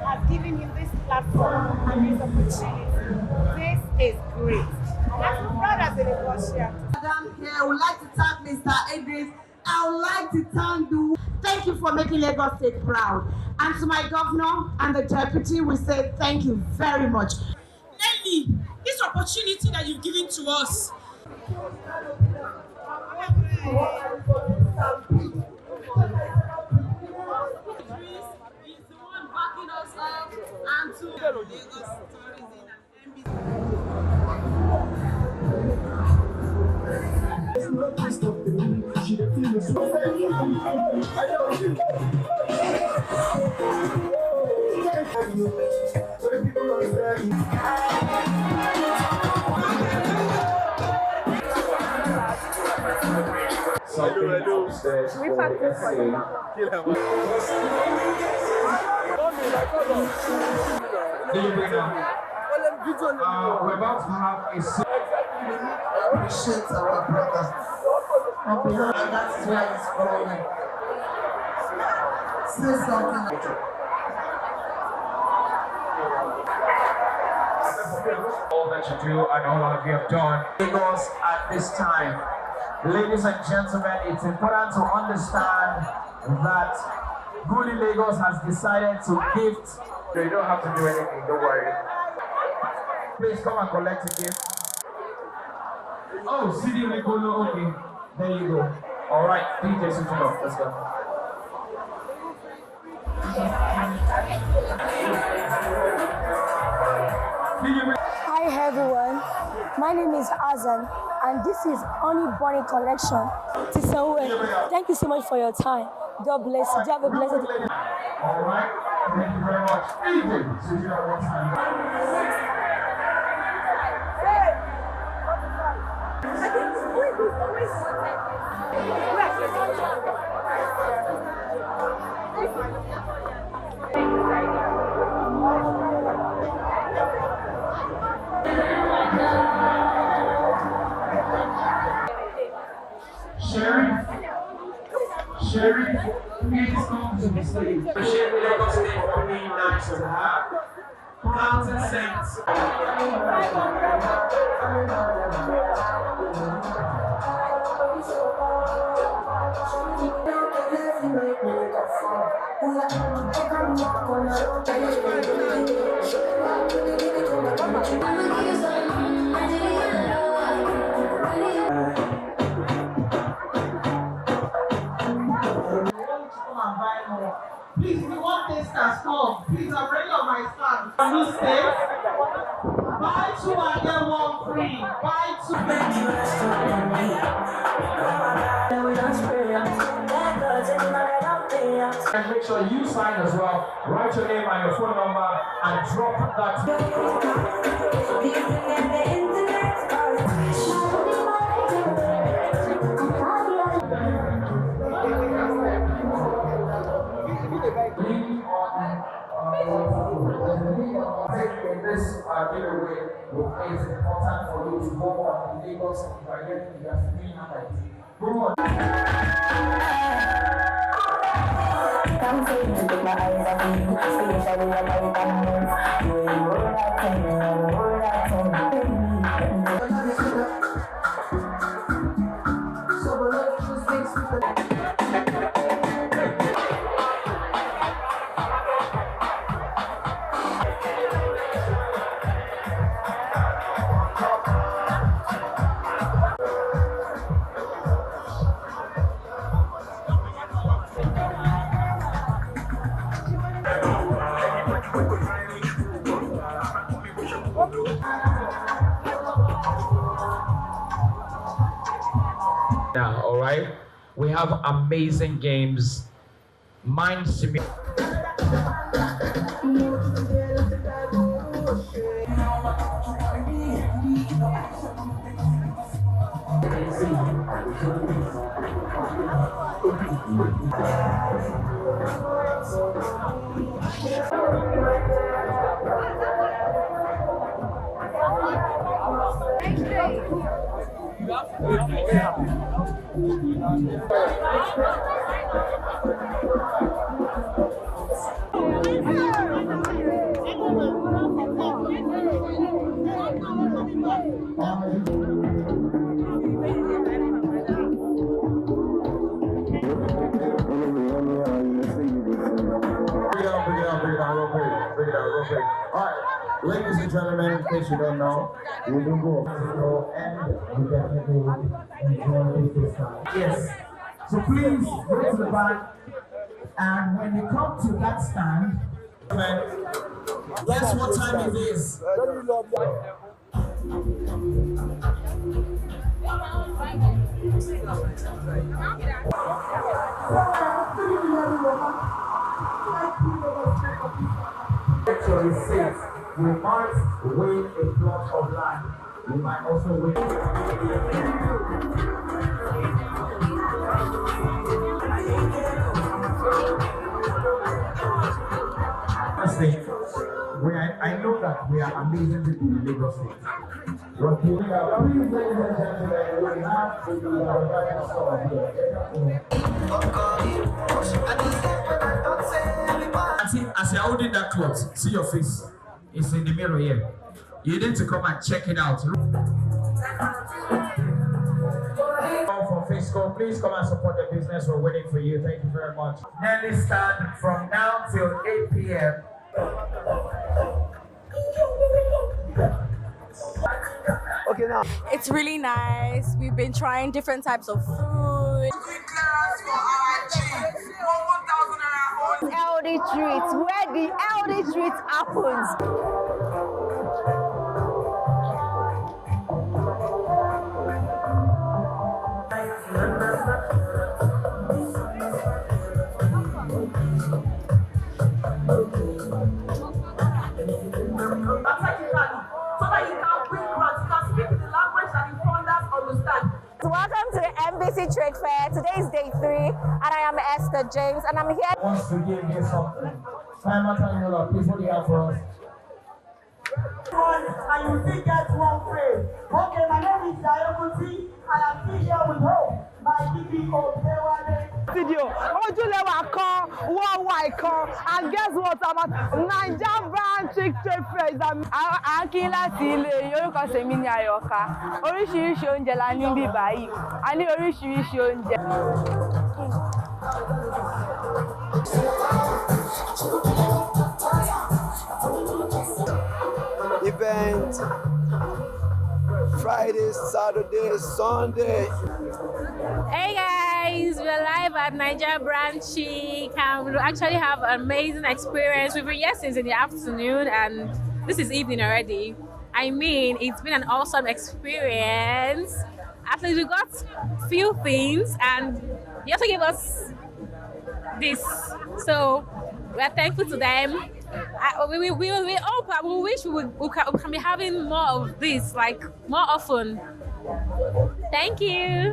has given him this platform and this opportunity. This is great. I'm proud as a Lagosian. Madam here, I would like to thank Mr. Idris. I would like to thank the. Thank you for making Lagos State proud. And to my governor and the deputy, we say thank you very much. Lately, this opportunity that you've given to us. And to Lagos tourism we're about to have a Appreciate our brother. And that's why it's growing. Say something. all that you do and all that you have done. Lagos at this time. Ladies and gentlemen, it's important to understand that Guli Lagos has decided to gift. So you don't have to do anything, don't worry. Please come and collect a gift. Oh, CD Nicolo, okay. There you go. Alright, DJ Sutuno, let's go. Hi everyone, my name is Azan and this is Honey Bunny Collection. Seun, thank you so much for your time. God bless you. You have a blessed day. Alright, thank you very much. DJ Sutuno, one time. Sherry, please come to the stage. Appreciate Lagos State for being nice to have. Mountain Saints. Please, we want tasters come. Please, I'm ready on my stand. Can you stay? Buy two and get one free. Buy two. And make sure you sign as well. Write your name and your phone number and drop that. In this giveaway, it's important for you to go on Lagos and if I get you have free number. Go on. Come take me to my eyes and me, especially when I come home. You ain't roll that thing, roll that thing. So let's just fix it. Now, all right, we have amazing games. Mind simulation. break. Alright, ladies and gentlemen, in case you don't know, we will go and we definitely enjoy this time. Yes. So please go to the back, and when you come to that stand, guess what time it is? Actually says we might win a plot of land. We might also win. Honestly, I know that we are amazing people in Lagos State. What we are, please, ladies and gentlemen, we have the store here. As you're holding that cloth, see your face. It's in the mirror here. You need to come and check it out. For Fiscal, please come and support the business. We're waiting for you. Thank you very much. Nelly stand from now till 8 p.m. Okay, now. It's really nice. We've been trying different types of food. LD treats, where the LD treats happens. Welcome to the MBC Trade Fair. Today is day 3, and I am Esther James, and I'm here. Wants to give you something. Time out on your love. Please, what do you have for us? And you still get one phrase. Okay, my name is Yayobuti. I am still here with hope. My DPO, Video. Ojulewa kan, worldwide kan, and guess what? I'm at Niger brand chick trade fair. Aki láti ilé orúkọ tèmi ni Àyọ̀ká. Oríṣiríṣi oúnjẹ la ní bí báyìí. A ní oríṣiríṣi oúnjẹ. Event Friday, Saturday, Sunday. Hey guys, we're live at Niger Brand Chic, and we actually have an amazing experience. We've been here since in the afternoon, and this is evening already. I mean, it's been an awesome experience. At least we got few things, and they also gave us this, so we're thankful to them. We hope, we wish we can be having more of this, like more often. Thank you.